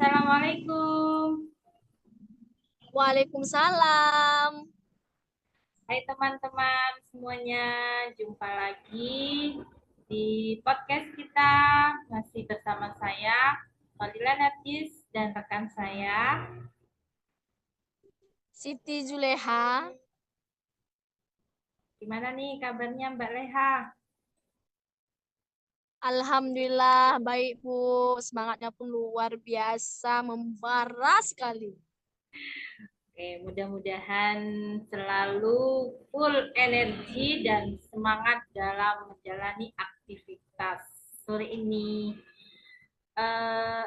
Assalamualaikum. Waalaikumsalam. Hai teman-teman semuanya, jumpa lagi di podcast kita. Masih bersama saya, Fadila Narjis, dan rekan saya. Siti Zuleha. Gimana nih kabarnya Mbak Leha? Alhamdulillah baik Bu. Semangatnya pun luar biasa, membara sekali. Oke, mudah-mudahan selalu full energi dan semangat dalam menjalani aktivitas sore ini.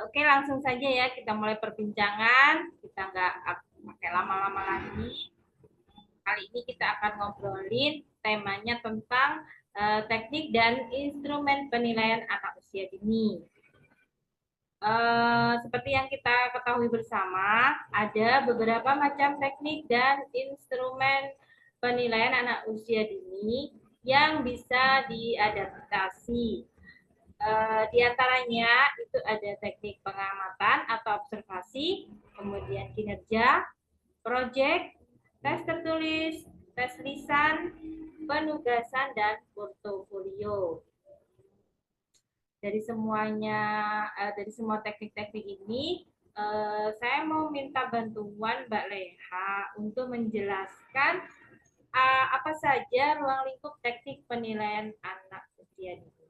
Oke, langsung saja ya kita mulai perbincangan. Kita nggak pakai lama-lama lagi. Kali ini kita akan ngobrolin temanya tentang teknik dan instrumen penilaian anak usia dini. Seperti yang kita ketahui bersama, ada beberapa macam teknik dan instrumen penilaian anak usia dini yang bisa diadaptasi. Di antaranya itu ada teknik pengamatan atau observasi, kemudian kinerja, proyek, tes tertulis, tes lisan, penugasan, dan portofolio. Dari semuanya, dari semua teknik-teknik ini, saya mau minta bantuan Mbak Leha untuk menjelaskan apa saja ruang lingkup teknik penilaian anak usia dini.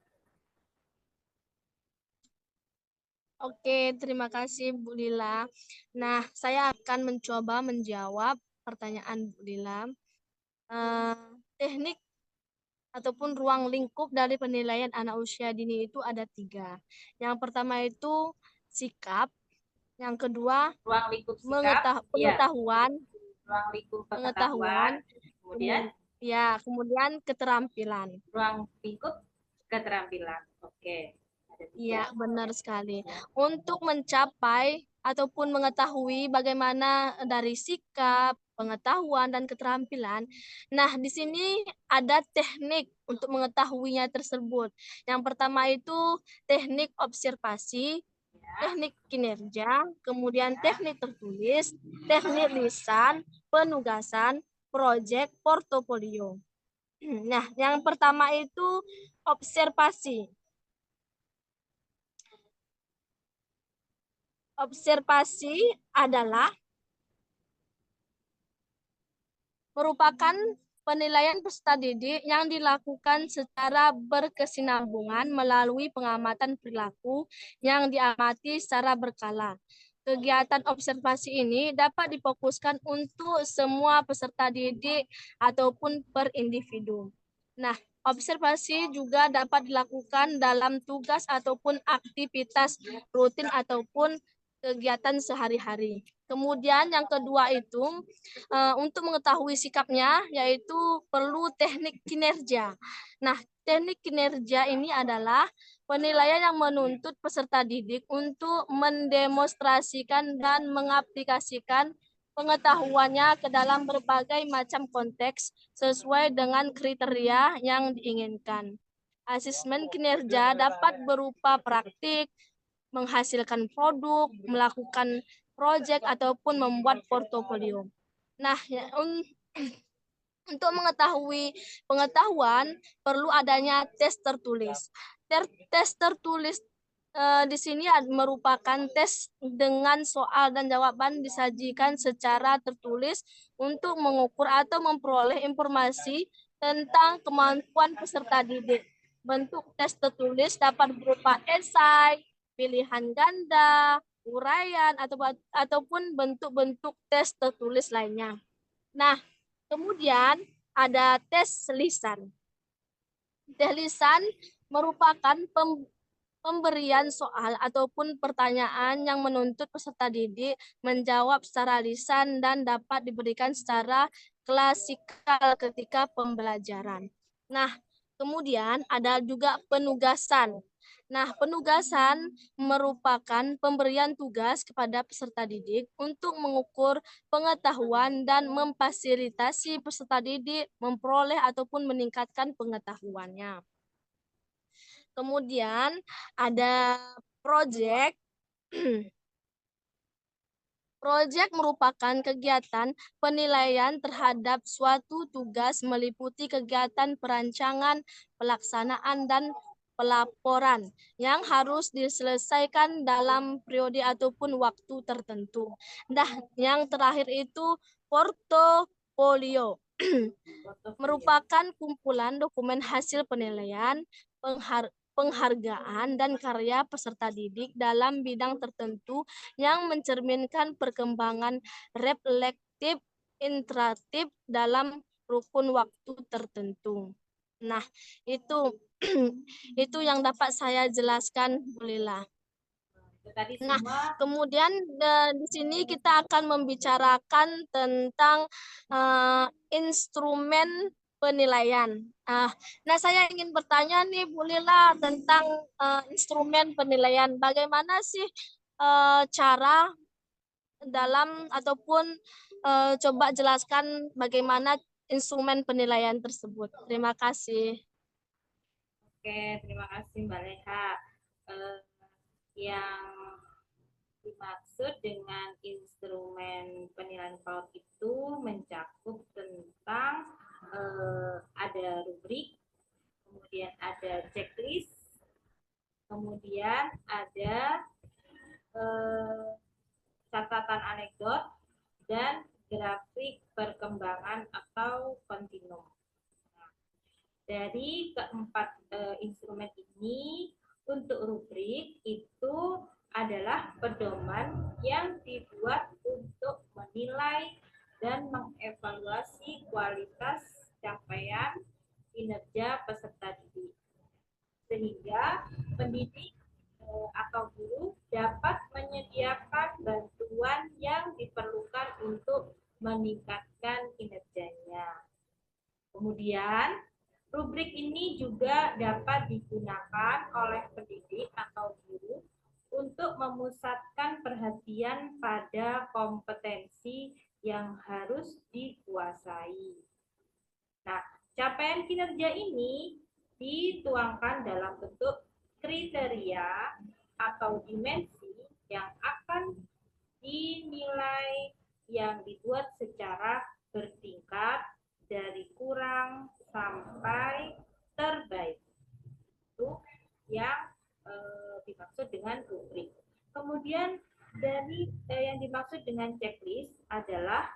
Oke, terima kasih Bu Lila. Nah, saya akan mencoba menjawab pertanyaan Bu Lila. Teknik ataupun ruang lingkup dari penilaian anak usia dini itu ada 3. Yang pertama itu sikap, yang kedua Ruang lingkup sikap, ya. pengetahuan, Ruang lingkup pengetahuan, pengetahuan, kemudian kemudian keterampilan. ruang lingkup keterampilan. Oke, ada 3. Iya, benar sekali. Untuk mencapai ataupun mengetahui bagaimana dari sikap, pengetahuan, dan keterampilan. Nah, di sini ada teknik untuk mengetahuinya tersebut. Yang pertama itu teknik observasi, Ya, teknik kinerja, kemudian ya. teknik tertulis, teknik lisan, penugasan, proyek, portofolio. Nah, yang pertama itu observasi. Observasi adalah merupakan penilaian peserta didik yang dilakukan secara berkesinambungan melalui pengamatan perilaku yang diamati secara berkala. Kegiatan observasi ini dapat difokuskan untuk semua peserta didik ataupun per individu. Nah, observasi juga dapat dilakukan dalam tugas ataupun aktivitas rutin ataupun kegiatan sehari-hari. Kemudian yang kedua itu untuk mengetahui sikapnya yaitu perlu teknik kinerja. Nah, teknik kinerja ini adalah penilaian yang menuntut peserta didik untuk mendemonstrasikan dan mengaplikasikan pengetahuannya ke dalam berbagai macam konteks sesuai dengan kriteria yang diinginkan. Asesmen kinerja dapat berupa praktik, menghasilkan produk, melakukan proyek, ataupun membuat portofolio. Nah, untuk mengetahui pengetahuan perlu adanya tes tertulis. Tes tertulis di sini merupakan tes dengan soal dan jawaban disajikan secara tertulis untuk mengukur atau memperoleh informasi tentang kemampuan peserta didik. Bentuk tes tertulis dapat berupa esai, pilihan ganda, uraian, ataupun bentuk-bentuk tes tertulis lainnya. Nah, kemudian ada tes lisan. Tes lisan merupakan pemberian soal ataupun pertanyaan yang menuntut peserta didik menjawab secara lisan dan dapat diberikan secara klasikal ketika pembelajaran. Nah, kemudian ada juga penugasan. Nah, penugasan merupakan pemberian tugas kepada peserta didik untuk mengukur pengetahuan dan memfasilitasi peserta didik memperoleh ataupun meningkatkan pengetahuannya. Kemudian ada proyek. Proyek merupakan kegiatan penilaian terhadap suatu tugas meliputi kegiatan perancangan, pelaksanaan, dan pelaporan yang harus diselesaikan dalam periode ataupun waktu tertentu. Nah, yang terakhir itu portofolio. Merupakan kumpulan dokumen hasil penilaian, penghargaan, dan karya peserta didik dalam bidang tertentu yang mencerminkan perkembangan reflektif interaktif dalam rukun waktu tertentu. Nah, itu itu yang dapat saya jelaskan, Bu Lila. Itu tadi Nah, semua. kemudian di sini kita akan membicarakan tentang instrumen penilaian. Nah, saya ingin bertanya nih, Bu Lila, tentang instrumen penilaian. Bagaimana sih cara dalam ataupun coba jelaskan bagaimana instrumen penilaian tersebut. Terima kasih. Oke, terima kasih Mbak Leha. Eh, yang dimaksud dengan instrumen penilaian PAUD itu mencakup tentang ada rubrik, kemudian ada checklist, kemudian ada eh, catatan anekdot, dan grafik perkembangan atau kontinum. Nah, dari keempat instrumen ini, untuk rubrik itu adalah pedoman yang dibuat untuk menilai dan mengevaluasi kualitas capaian kinerja peserta didik, sehingga pendidik atau guru dapat menyediakan bantuan yang diperlukan untuk meningkatkan kinerjanya. Kemudian, rubrik ini juga dapat digunakan oleh pendidik atau guru untuk memusatkan perhatian pada kompetensi yang harus dikuasai. Nah, capaian kinerja ini dituangkan dalam bentuk kriteria atau dimensi yang akan dinilai, yang dibuat secara bertingkat dari kurang sampai terbaik. Itu yang dimaksud dengan rubrik. Kemudian dari yang dimaksud dengan checklist adalah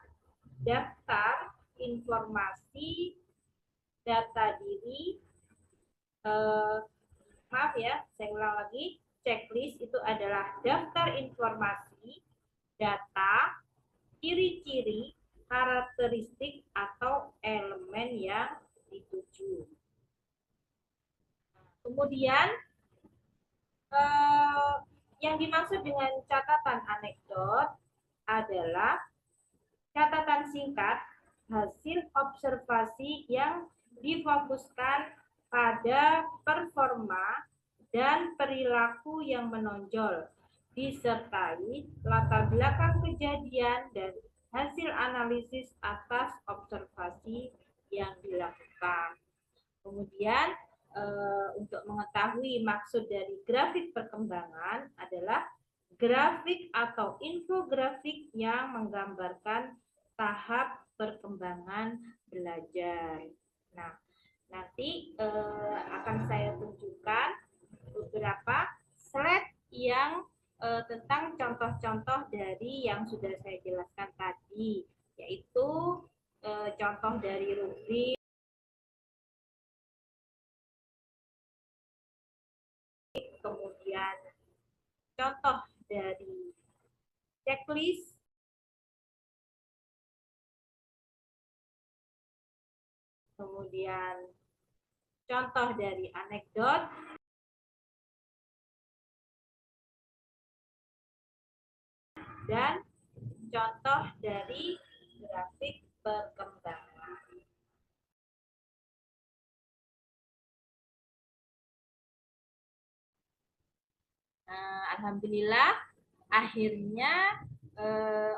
daftar informasi data diri. Maaf ya, saya ulang lagi. Checklist itu adalah daftar informasi, data, ciri-ciri, karakteristik, atau elemen yang dituju. Kemudian, yang dimaksud dengan catatan anekdot adalah catatan singkat hasil observasi yang difokuskan pada performa dan perilaku yang menonjol, disertai latar belakang kejadian dan hasil analisis atas observasi yang dilakukan. Kemudian untuk mengetahui maksud dari grafik perkembangan adalah grafik atau infografik yang menggambarkan tahap perkembangan belajar. Nah, nanti akan saya tunjukkan beberapa slide yang tentang contoh-contoh dari yang sudah saya jelaskan tadi, yaitu contoh dari rubrik, kemudian contoh dari checklist, kemudian contoh dari anekdot, dan contoh dari grafik perkembangan. Alhamdulillah, akhirnya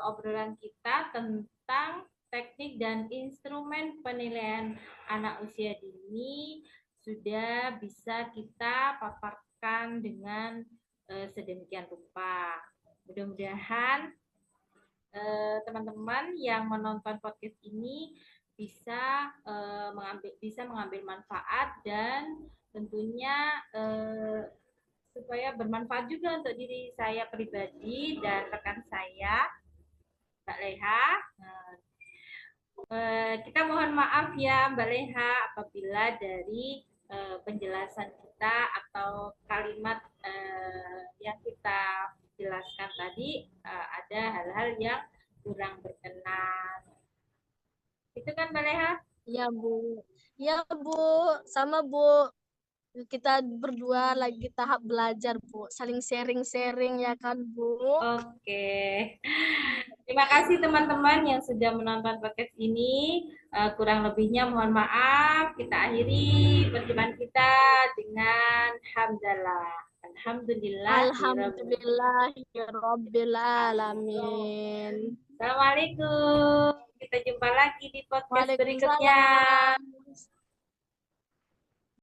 obrolan kita tentang teknik dan instrumen penilaian anak usia dini sudah bisa kita paparkan dengan sedemikian rupa. Mudah-mudahan teman-teman yang menonton podcast ini bisa mengambil manfaat dan tentunya supaya bermanfaat juga untuk diri saya pribadi dan rekan saya, Mbak Leha. Kita mohon maaf ya Mbak Leha apabila dari penjelasan kita atau kalimat yang kita jelaskan tadi ada hal-hal yang kurang berkenan. Itu kan Mbak Leha? Ya, Bu. Ya, Bu. Sama, Bu. Kita berdua lagi tahap belajar, Bu. Saling sharing-sharing ya kan, Bu? Oke. Terima kasih teman-teman yang sudah menonton podcast ini. Kurang lebihnya mohon maaf. Kita akhiri perjumpaan kita dengan hamdalah. Alhamdulillah. Alhamdulillahirabbil alamin. Assalamualaikum. Kita jumpa lagi di podcast berikutnya. Waalaikumsalam.